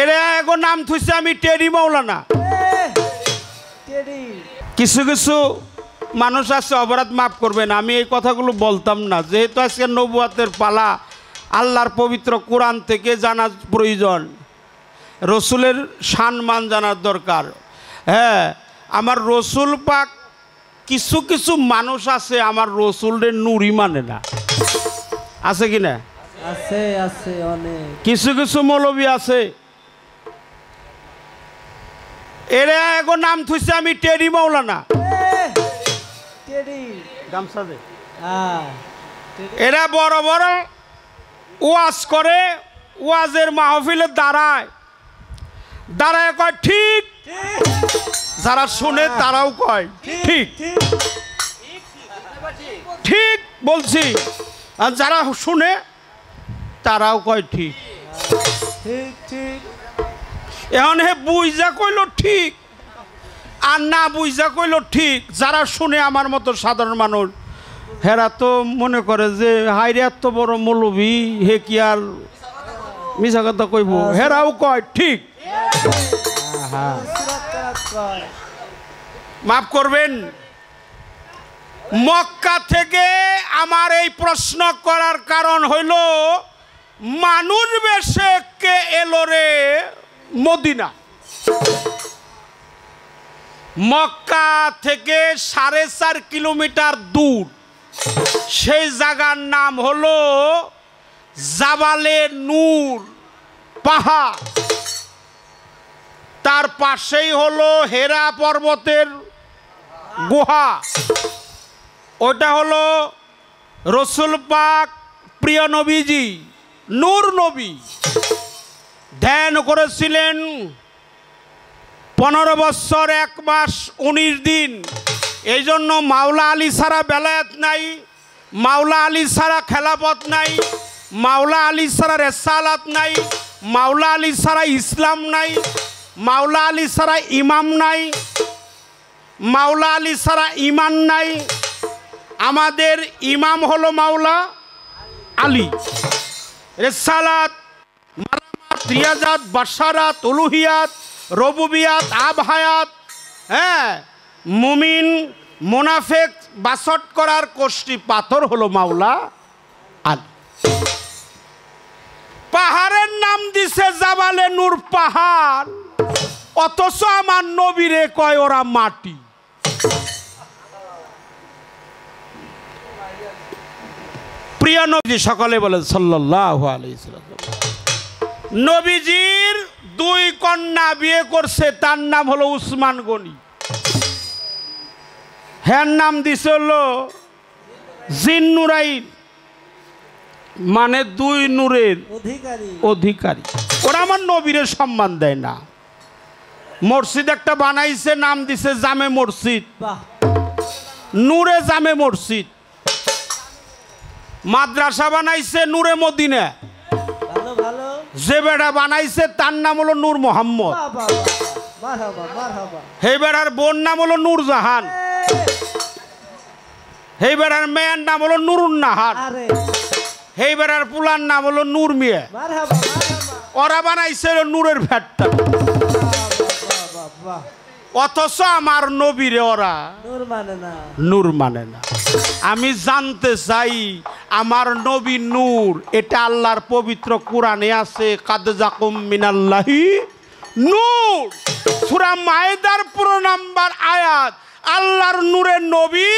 এরা এখন নাম থুইছে আমি টেডি মাওলানা। কিছু কিছু মানুষ আছে, অপরাধ মাফ করবেন, আমি এই কথাগুলো বলতাম না, যেহেতু আজকে নবুয়াতের পালা, আল্লাহর পবিত্র কোরআন থেকে জানার প্রয়োজন, রসুলের সম্মান জানার দরকার। হ্যাঁ, আমার রসুল পাক, কিছু কিছু মানুষ আছে আমার রসুলের নুরি মানে না, আছে কি না? আছে আছে অনেক। কিছু কিছু মৌলবী আছে, এরা এখন নাম থুইছে আমি টেডি মাওলানা। এরা বড় বড় ওয়াজ করে, ওয়াজের মাহফিলে দাঁড়ায় দাঁড়ায় কয় ঠিক, যারা শুনে তারাও কয় ঠিক ঠিক বলছি, আর যারা শুনে তারাও কয় ঠিক ঠিক ঠিক। এখন হে বুঝা কইল ঠিক আর না বুঝা কইল ঠিক, যারা শুনে আমার মতো সাধারণ মানুষ, হেরা তো মনে করে যে হাইরে এত বড় মৌলবী, হে কি আর মিছা কথা কইব, হেরাও কয় ঠিক। মাফ করবেন, মক্কা থেকে আমার এই প্রশ্ন করার কারণ হইল, মানুষ বেশে কে এলো রে মদিনা। মক্কা থেকে 4.5 কিলোমিটার দূর, সেই জায়গার নাম হলো জাবালে নূর পাহাড়, তার পাশেই হলো হেরা পর্বতের গুহা। ওটা হলো রসুল পাক প্রিয় নবীজি নূর নবী ধ্যান করেছিলেন 15 বছর 1 মাস 19 দিন। এই জন্য মাওলা আলী ছাড়া বেলায়েত নাই, মাওলা আলী ছাড়া খেলাফত নাই, মাওলা আলী ছাড়া রেসালাত নাই, মাওলা আলী ছাড়া ইসলাম নাই, মাওলা আলী ছাড়া ইমাম নাই, মাওলা আলী ছাড়া ইমান নাই। আমাদের ইমাম হলো মাওলা আলী। রেসালাত, মালামাত, রিয়াজাত, বাশারাত, উলুহিয়াত, রবুবিয়াত, আবহায়াত, হ্যাঁ, মুমিন মুনাফেক বাসট করার কোষ্ঠী পাথর হলো মাওলা আলী। পাহাড়ের নাম দিছে জাবালে নূর পাহাড়, অথচ আমার নবীরে কয় ওরা মাটি। প্রিয় নবী, সকলে বলেন সাল্লাল্লাহু আলাইহি ওয়াসাল্লাম। নবীজির 2 কন্যা বিয়ে করছে, তার নাম হলো উসমান গনি, হ্যার নাম দিছে হলো জিন্নুরাইন, মানে 2 নূরের অধিকারী। ওরা আমার নবীরে সম্মান দেয় না। মসজিদ একটা বানাইছে, নাম দিছে জামে মসজিদ, নূরে জামে মসজিদ। মাদ্রাসা বানাইছে নূরে মদিনা, যে বেড়া বানাইছে তার নাম হলো নূর মোহাম্মদ, হে বেড়ার বোন নাম হলো নূর জাহান, হে বেড়ার মেয়ের নাম হলো নুরুন নাহার, হে বেড়ার পুলার নাম হলো নূর মিয়া। ওরা বানাইছে নূরের ভ্যাটটা, অথচ আমার নবীরে ওরা নূর মানে না। আমি জানতে চাই আমার নবী নূর, এটা আল্লাহর পবিত্র কোরআনে আছে, কাদ জাকুম মিনাল্লাহি নূর, সূরা মায়েদার 15 নম্বর আয়াত। আল্লাহর নূরে নবী,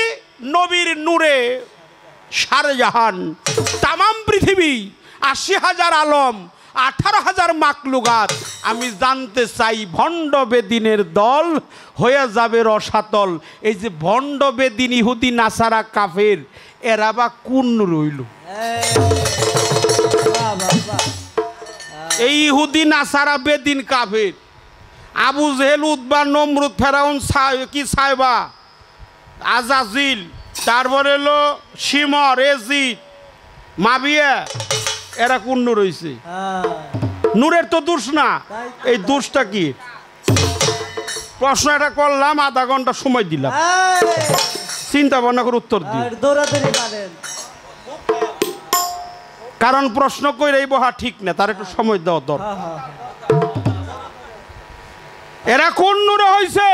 নবীর নূরে সারে জাহান, তামাম পৃথিবী, 80,000 আলম, 18,000 মাকলুকাত। আমি জানতে চাই ভণ্ড বেদিনের দল হয়ে যাবে রসাতল। এই যে ভণ্ড বেদিন, ইহুদি, নাসারা, কাফের, এরা বা কোন রইল? এই ইহুদি, নাসারা, বেদিন, কাফের, আবু জেহেল, উতবা, নমরুদ, ফেরাউন, কি সাইবা, আজাজিল, তারপরে হলো শিমর, এজিদ, মাবিয়া, এরা কোন নূর হইছে? নূরের তো দোষ না, এই দোষটা কি? প্রশ্ন এটা করলাম, আধা ঘন্টা সময় দিলাম, চিন্তা ভাবনা করে উত্তর দিই, কারণ প্রশ্ন কইরাই বহা ঠিক না, তার একটু সময় দেওয়া দরকার। এরা কোন নূরে হইছে?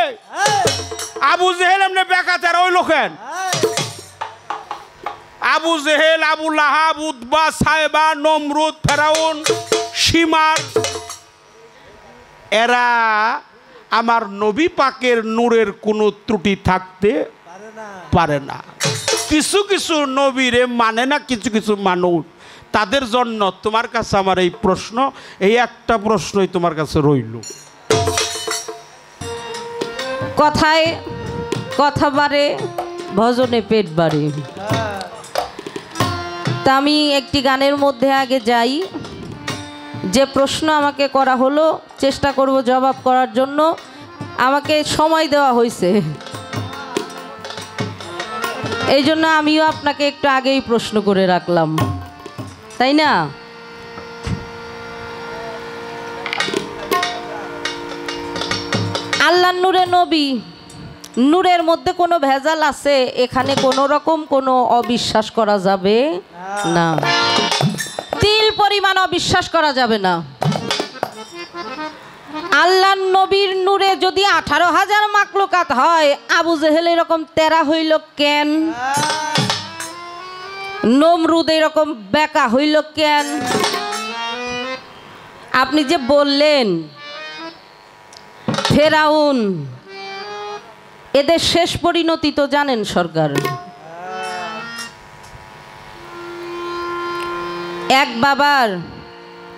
আবু জেহেল এমনি বেকাতের ওই লোকেন আবু জেহেল, আবু লাহাব, উতবা, সাইবা, নমরুদ, ফেরাউন, সীমার, এরা আমার নবী পাকের নূরের কোনো ত্রুটি থাকতে পারে না। কিছু কিছু নবীরে মানে না, কিছু কিছু মানুষ, তাদের জন্য তোমার কাছে আমার এই প্রশ্ন, এই একটা প্রশ্নই তোমার কাছে রইল। কথায় কথা বাড়ে, ভজনে পেট বাড়ে। তা আমি একটি গানের মধ্যে আগে যাই। যে প্রশ্ন আমাকে করা হলো চেষ্টা করব জবাব করার জন্য, আমাকে সময় দেওয়া হয়েছে, এই জন্য আমিও আপনাকে একটু আগেই প্রশ্ন করে রাখলাম, তাই না? আল্লাহর নূরে নবী, নূরের মধ্যে কোনো ভেজাল আছে? এখানে কোনো রকম কোনো অবিশ্বাস করা যাবে না, তিল পরিমাণ অবিশ্বাস করা যাবে না। আল্লাহর নবীর নূরে যদি 18,000 মাকলুকাত হয়, আবু জেহেল এরকম তেরা হইল কেন? নমরুদ এরকম বেকা হইল কেন? আপনি যে বললেন ফেরাউন, এদের শেষ পরিণতি তো জানেন সরকার। এক বাবার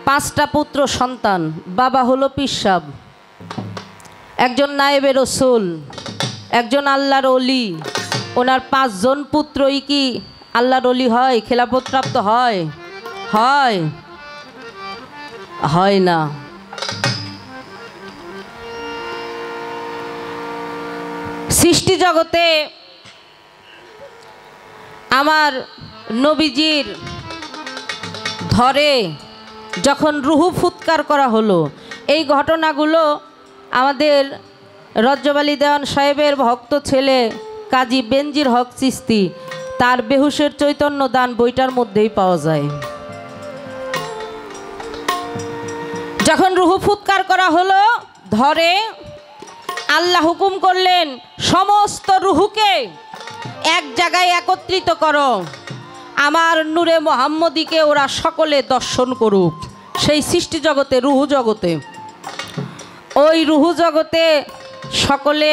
5টা পুত্র সন্তান, বাবা হলো পিসাব, একজন নায়েবে রসুল, একজন আল্লাহর অলি। ওনার 5 জন পুত্রই কি আল্লাহর অলি হয়, খেলাফত প্রাপ্ত হয়? হয়? হয় না। সৃষ্টি জগতে আমার নবীজির ধরে যখন রুহু ফুৎকার করা হলো, এই ঘটনাগুলো আমাদের রজ্জবালি দেওয়ান সাহেবের ভক্ত ছেলে কাজী বেনজির হক চিস্তি তার বেহুশের চৈতন্য দান বইটার মধ্যেই পাওয়া যায়। যখন রুহু ফুৎকার করা হলো ধরে, আল্লাহ হুকুম করলেন সমস্ত রুহুকে এক জায়গায় একত্রিত করো, আমার নূরে মোহাম্মদীকে ওরা সকলে দর্শন করুক। সেই সৃষ্টি জগতে, রুহু জগতে, ওই রুহু জগতে সকলে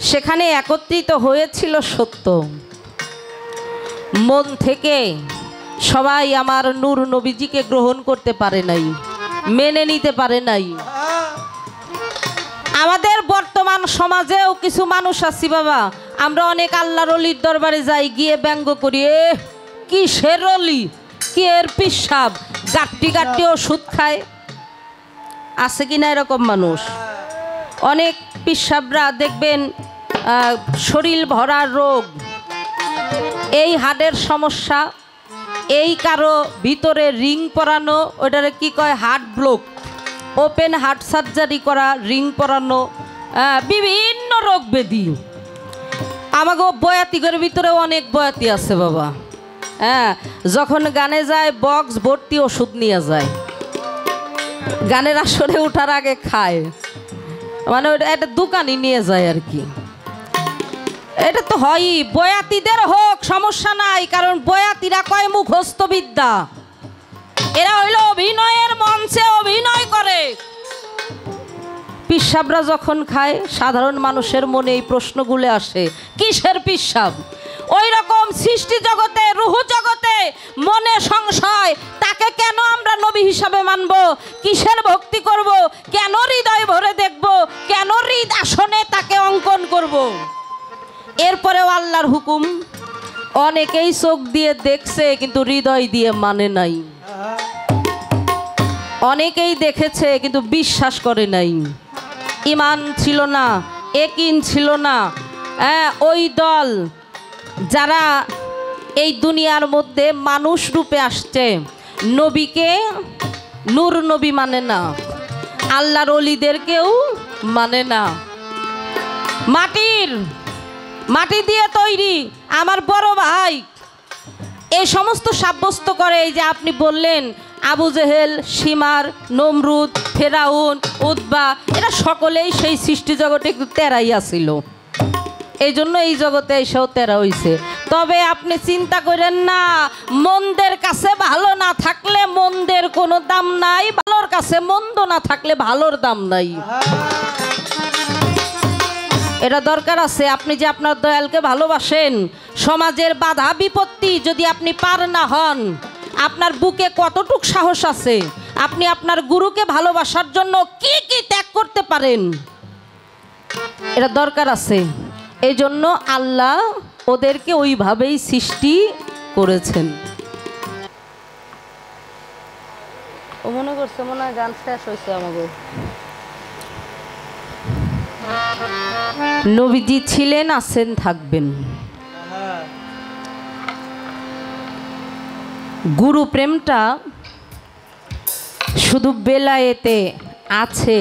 সেখানে একত্রিত হয়েছিল সত্য, মন থেকে সবাই আমার নূর নবীজিকে গ্রহণ করতে পারে নাই, মেনে নিতে পারে নাই। আমাদের বর্তমান সমাজেও কিছু মানুষ আছি বাবা, আমরা অনেক আল্লাহর অলির দরবারে যাই, গিয়ে ব্যঙ্গ করি, কি সের অলি, কি এর পিসাব, গাট্টি গাট্টি ওষুধ খায়। আছে কি না এরকম মানুষ? অনেক পিসাবরা দেখবেন শরীর ভরার রোগ, এই হার্টের সমস্যা, এই কারো ভিতরে রিং পরানো, ওটারে কি কয় heart block, open heart surgery করা, রিং পরানো, বিভিন্ন রোগ ব্যাধি। আমাকে বয়াতিগের ভিতরেও অনেক বয়াতি আছে বাবা। হ্যাঁ, যখন গানে যায় বক্স ভর্তি ওষুধ নিয়ে যায়, গানের আসরে ওঠার আগে খায়, মানে ওটা একটা দোকানই নিয়ে যায় আর কি। এটা তো হয়ই, বয়াতিদের হোক সমস্যা নাই, কারণ বয়াতিরা কয় মুখস্থ বিদ্যা, এরা হইল অভিনয়ের মঞ্চে অভিনয় করে। পিসাবরা যখন খায় সাধারণ মানুষের মনে এই প্রশ্নগুলো আসে, কিসের পিসাব? ওই রকম সৃষ্টি জগতে, রুহু জগতে মনে সংশয়, তাকে কেন আমরা নবী হিসাবে মানব? কিসের ভক্তি করব? কেন হৃদয় ভরে দেখব? কেন হৃদ আসনে তাকে অঙ্কন করব? এরপরেও আল্লাহর হুকুম, অনেকেই চোখ দিয়ে দেখছে কিন্তু হৃদয় দিয়ে মানে নাই, অনেকেই দেখেছে কিন্তু বিশ্বাস করে নাই, ঈমান ছিল না, ইয়াকিন ছিল না। ওই দল যারা এই দুনিয়ার মধ্যে মানুষ রূপে আসছে, নবীকে নূর নবী মানে না, আল্লাহর ওলিদেরকেও মানে না, মাটি দিয়ে তৈরি আমার বড় ভাই এই সমস্ত সাব্যস্ত করে। এই যে আপনি বললেন আবু জেহেল, সীমার, নমরুদ, ফেরাউন, উতবা এরা সকলেই সেই সৃষ্টি জগতে একটু তেরাই আসিল। এই জন্য এই জগতে এসেও তেরা হইছে। তবে আপনি চিন্তা করেন না, মন্দের কাছে ভালো না থাকলে মন্দের কোনো দাম নাই, ভালোর কাছে মন্দ না থাকলে ভালোর দাম নাই। এটা দরকার আছে। আপনি যে আপনার দয়ালকে ভালোবাসেন, সমাজের বাধা বিপত্তি যদি আপনি পার না হন, আপনার বুকে কতটুক সাহস আছে আপনি আপনার গুরুকে ভালোবাসার জন্য কি কি ত্যাগ করতে পারেন, এটা দরকার আছে। এই জন্য আল্লাহ ওদেরকে ওইভাবেই সৃষ্টি করেছেন। ও মনে করছে মনে হয় গান শেষ হয়েছে আমাকে। নবীজি ছিলেন, আছেন, থাকবেন। গুরু প্রেমটা শুধু বেলায়েতে আছে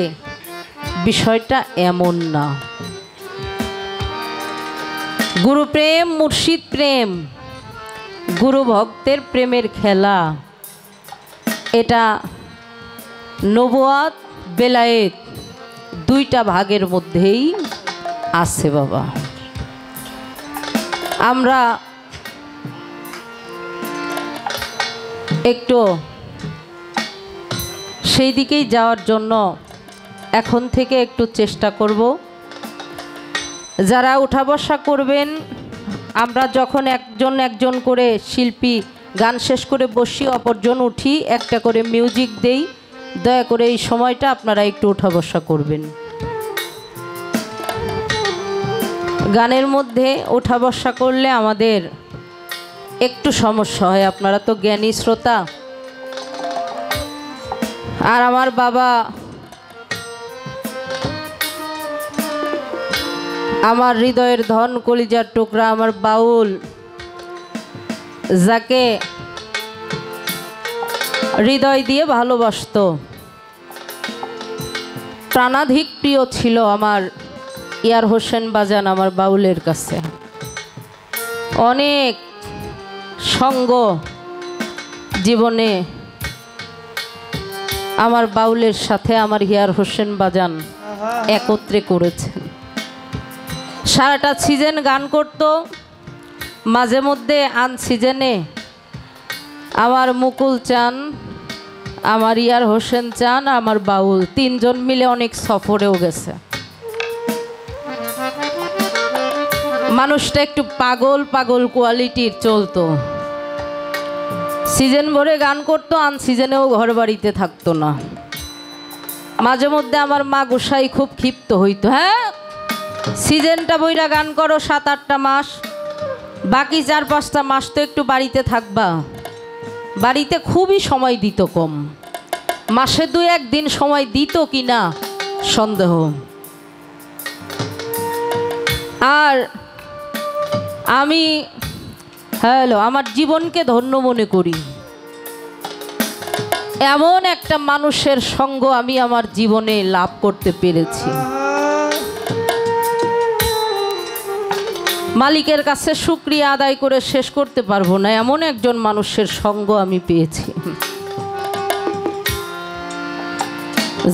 বিষয়টা এমন না। গুরু প্রেম, মুর্শিদ প্রেম, গুরু ভক্তের প্রেমের খেলা, এটা নবুয়াত বেলায়েত দুইটা ভাগের মধ্যেই আছে বাবা। আমরা একটু সেই দিকেই যাওয়ার জন্য এখন থেকে একটু চেষ্টা করব। যারা উঠা বসা করবেন, আমরা যখন একজন একজন করে শিল্পী গান শেষ করে বসি, অপরজন উঠি, একটা করে মিউজিক দেই, দয়া করে এই সময়টা আপনারা একটু উঠা বসা করবেন। গানের মধ্যে ওঠা বসা করলে আমাদের একটু সমস্যা হয়। আপনারা তো জ্ঞানী শ্রোতা। আর আমার বাবা, আমার হৃদয়ের ধন, কলিজার টুকরা, আমার বাউল, যাকে হৃদয় দিয়ে ভালোবাসতো, প্রাণাধিক প্রিয় ছিল আমার ইয়ার হোসেন বাজান আমার বাউলের কাছে। অনেক সঙ্গ জীবনে আমার বাউলের সাথে আমার হিয়ার হোসেন বাজান একত্রে করেছেন। সারাটা সিজন গান করত, মাঝে মধ্যে আন সিজনে আমার মুকুল চান, আমার ইয়ার হোসেন চান, আমার বাউল তিনজন মিলে অনেক সফরেও গেছে। মানুষটা একটু পাগল পাগল কোয়ালিটির চলতো। সিজন ভরে গান করতো, আন সিজনেও ঘর বাড়িতে থাকতো না। মাঝে মধ্যে আমার মা গোসাই খুব ক্ষিপ্ত হইতো, হ্যাঁ সিজনটা বইরা গান করো 7-8টা মাস, বাকি 4-5টা মাস তো একটু বাড়িতে থাকবা। বাড়িতে খুবই সময় দিত কম, মাসে 2-1 দিন সময় দিত কিনা সন্দেহ। আর আমি আমার জীবনকে ধন্য মনে করি, এমন একটা মানুষের সঙ্গ আমি আমার জীবনে লাভ করতে পেরেছি। মালিকের কাছে শুকরিয়া আদায় করে শেষ করতে পারবো না, এমন একজন মানুষের সঙ্গ আমি পেয়েছি,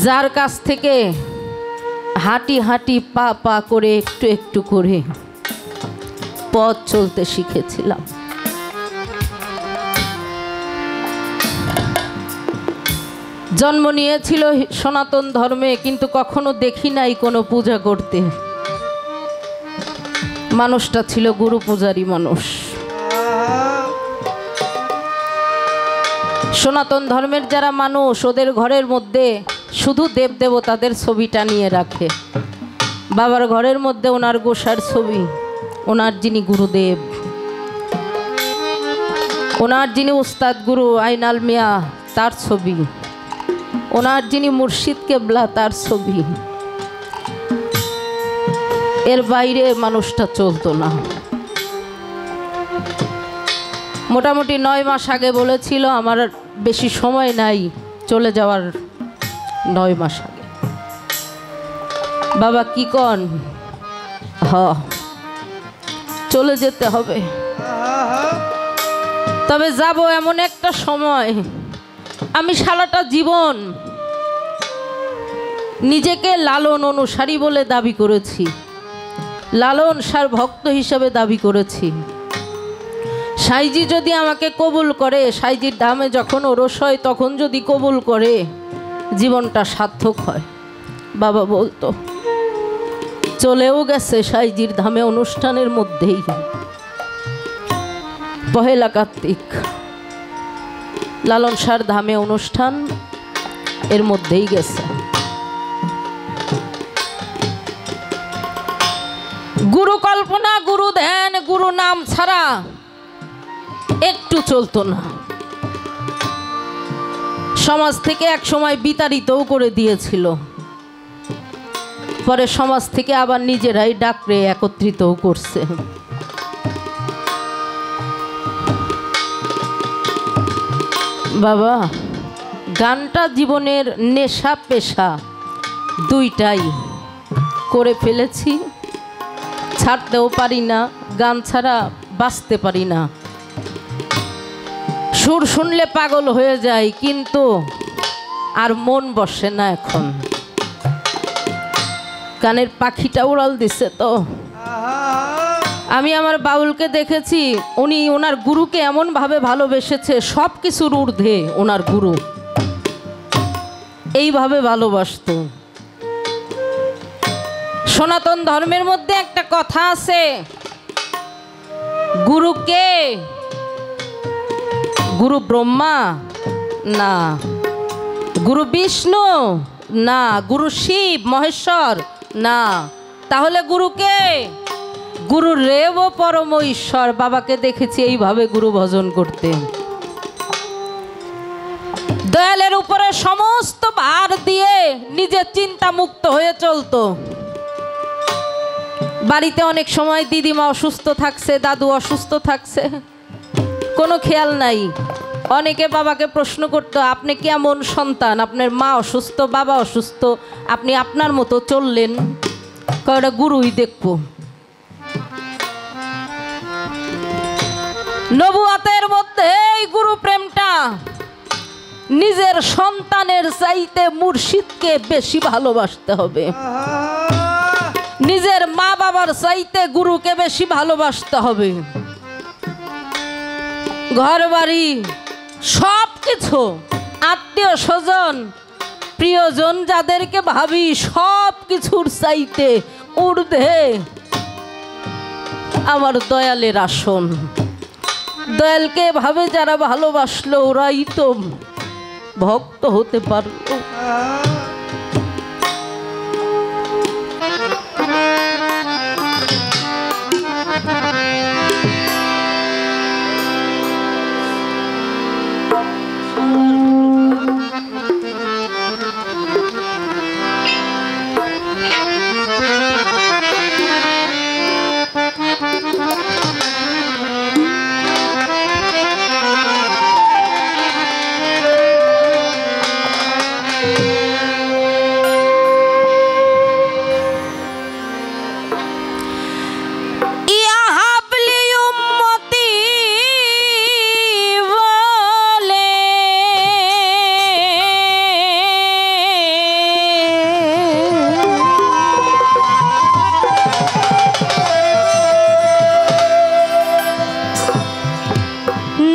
যার কাছ থেকে হাঁটি হাঁটি পা পা করে একটু একটু করে পথ চলতে শিখেছিলাম। জন্ম নিয়েছিল সনাতন ধর্মে, কিন্তু কখনো দেখি নাই কোনো পূজা করতে। মানুষটা ছিল গুরু পূজারী মানুষ। সনাতন ধর্মের যারা মানুষ, ওদের ঘরের মধ্যে শুধু দেবদেবতাদের ছবিটা নিয়ে রাখে। বাবার ঘরের মধ্যে ওনার গোসার ছবি, ওনার যিনি গুরুদেব, ওনার যিনি উস্তাদ গুরু আইনাল মিয়া তার ছবি, ওনার যিনি মুর্শিদ কেবলা তার ছবি। এর বাইরে মানুষটা চলতো না। মোটামুটি 9 মাস আগে বলেছিল, আমার বেশি সময় নাই চলে যাওয়ার, 9 মাস আগে। বাবা কি কন, চলে যেতে হবে, তবে যাব এমন একটা সময় আমি সারাটা জীবন নিজেকে লালন অনুসারী বলে দাবি করেছি, লালন সার ভক্ত হিসাবে দাবি করেছি। সাইজি যদি আমাকে কবুল করে, সাইজির ধামে যখন ওরস হয় তখন যদি কবুল করে, জীবনটা সার্থক হয়। বাবা বলতো, চলেও গেছে সাইজির ধামে অনুষ্ঠানের মধ্যেই, পহেলা কার্তিক লালন সার ধামে অনুষ্ঠান এর মধ্যেই গেছে। গুরু কল্পনা, গুরু ধ্যান, গুরু নাম ছাড়া একটু চলতো না। সমাজ থেকে এক সময় বিতাড়িতও করে দিয়েছিল, পরে সমাজ থেকে আবার নিজেরাই ডাকরে একত্রিতও করছে। বাবা, গানটা জীবনের নেশা পেশা দুইটাই করে ফেলেছি, ছাড়তেও পারি না, গান ছাড়া বাঁচতে পারি না। সুর শুনলে পাগল হয়ে যায়, কিন্তু আর মন বসে না। এখন গানের পাখিটা উড়াল দিছে তো। আমি আমার বাউলকে দেখেছি, উনি ওনার গুরুকে এমনভাবে ভালোবেসেছে, সব কিছুর ঊর্ধ্বে ওনার গুরু, এইভাবে ভালোবাসত। সনাতন ধর্মের মধ্যে একটা কথা আছে, গুরুকে, গুরু ব্রহ্মা না, গুরু বিষ্ণু না, গুরু শিব মহেশ্বর না, তাহলে গুরুকে? গুরু রেব পরম ঈশ্বর। বাবাকে দেখেছি এইভাবে গুরু ভজন করতে, দয়ালের উপরে সমস্ত ভার দিয়ে নিজে চিন্তা মুক্ত হয়ে চলতো। বাড়িতে অনেক সময় দিদিমা অসুস্থ থাকছে, দাদু অসুস্থ থাকছে, কোনো খেয়াল নাই। অনেকে বাবাকে প্রশ্ন করতো, আপনি কেমন সন্তান, আপনার মা অসুস্থ, বাবা অসুস্থ, আপনি আপনার মতো চললেন? কয়টা গুরুই দেখবো। নবুয়াতের মধ্যে এই গুরু প্রেমটা, নিজের সন্তানের চাইতে মুর্শিদকে বেশি ভালোবাসতে হবে, নিজের মা বাবার চাইতে গুরুকে বেশি ভালোবাসতে হবে। ঘর বাড়ি সব কিছু, আত্মীয় স্বজন প্রিয়জন যাদেরকে ভাবি, সব কিছুর চাইতে ঊর্ধ্বে আমার দয়ালের আসন। দয়ালকে ভাবে যারা ভালোবাসলো, ওরাই তো ভক্ত হতে পারলো।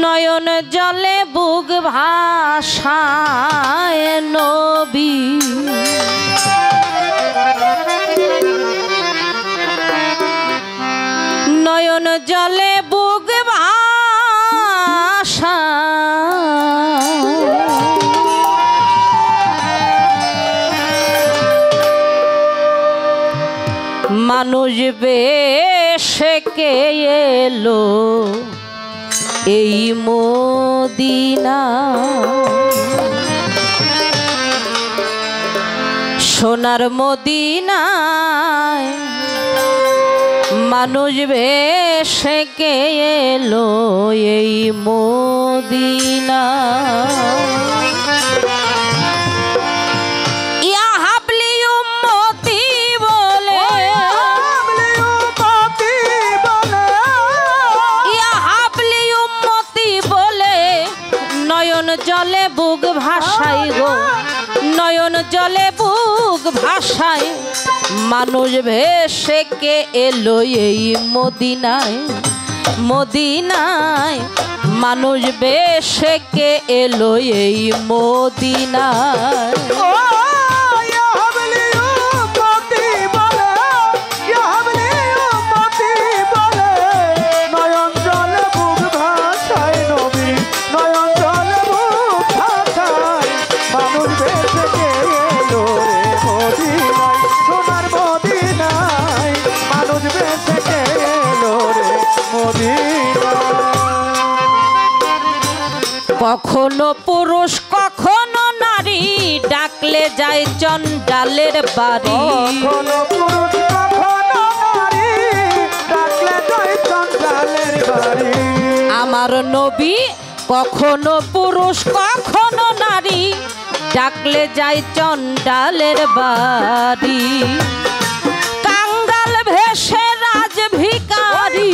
নয়ন জলে বুক ভাষায় নবী, নয়ন জলে বুক ভাষা, মানুষ বেশে কে এলো এই মদিনা, সোনার মদিনায় মানুষ বেশে কে এলো এই মদিনা। ইয়া হাবলি উম্মতি বলে, ইয়া হাবলি উম্মতি বলে নয়ন জলে বুক ভাষা জলে বুক ভাসায় মানুষ ভেসে কে এলো এই মদিনায় মদিনায় মানুষ ভেসে কে এলো এই মদিনায় কখনো পুরুষ কখনো নারী ডাকলে যায় চণ্ডালের বাড়ি আমার নবী কখনো পুরুষ কখনো নারী ডাকলে যায় চণ্ডালের বাড়ি কাঙ্গাল ভেসে রাজ ভিখারি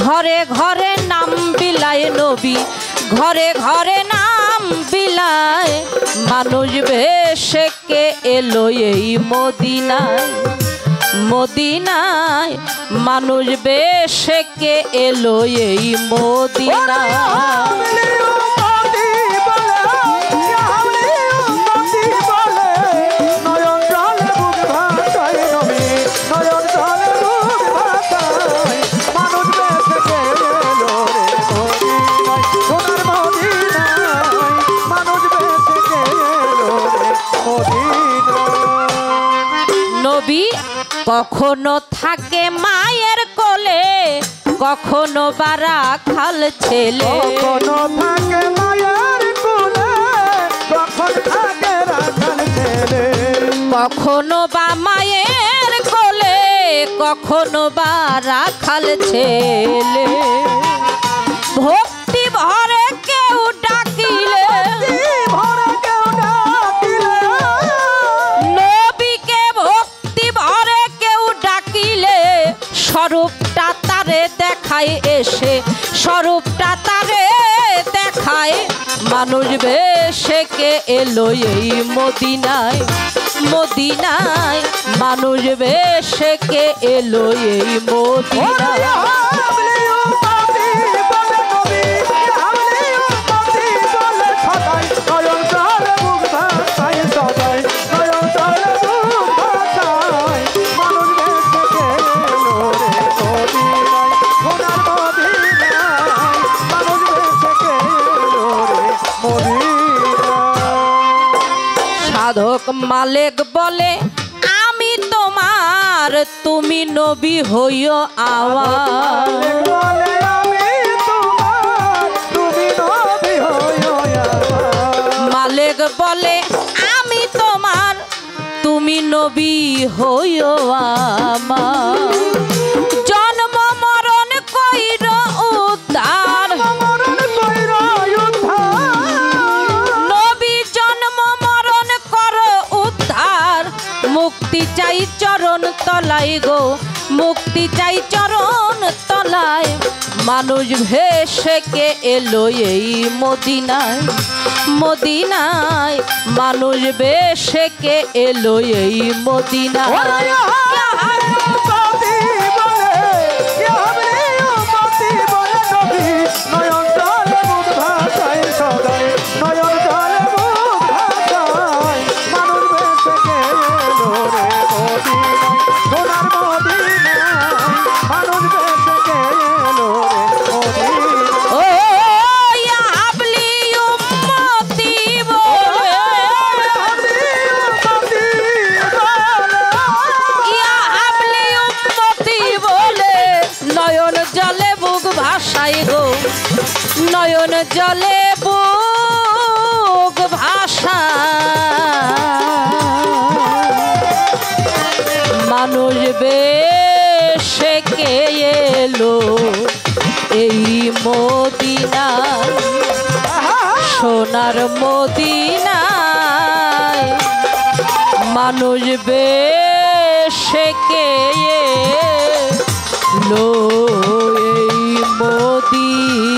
ঘরে ঘরে নাম বিলায় নবী ঘরে ঘরে নাম বিলায় মানুষ ভেসে কে এলো এই মদিনায় মদিনায় মানুষ ভেসে কে এলো এই মদিনায় নবী কখনো থাকে মায়ের কোলে কখনো বা রাখাল ছেলে কখনো থাকে মায়ের কোলে কখন থাকে রাখাল ছেলে কখনো বা মায়ের কোলে কখনো বা রাখাল ছেলে ভক্তি ভরে কেউ ডাকিলে নবীকে ভক্তি ভরে কেউ ডাকিলে স্বরূপটা তারে দেখায় এসে স্বরূপটা তারে দেখায় মানুষ ভেসে কে এলো এই মদিনায় মদিনায় মানুষ ভেসে কে এলো এই মদিনায় সাধক মালেক বলে আমি তোমার তুমি নবী হইও আমার মালেক বলে আমি তোমার তুমি নবী হইও আমার জন্ম মরণ কইর উদ্ধার মুক্তি চাই চরণ তলায় গো মুক্তি চাই চরণ তলায় মানুষ ভেসে কে এলো এই মদিনায় মদিনায় মানুষ ভেসে কে এলো এই মদিনায় নয়ন জলে বুক ভাষা মানুষ বেশে কে এলো এই মদিনায় সোনার মদিনায় মানুষ বেশে কে এলো এই মদিনায়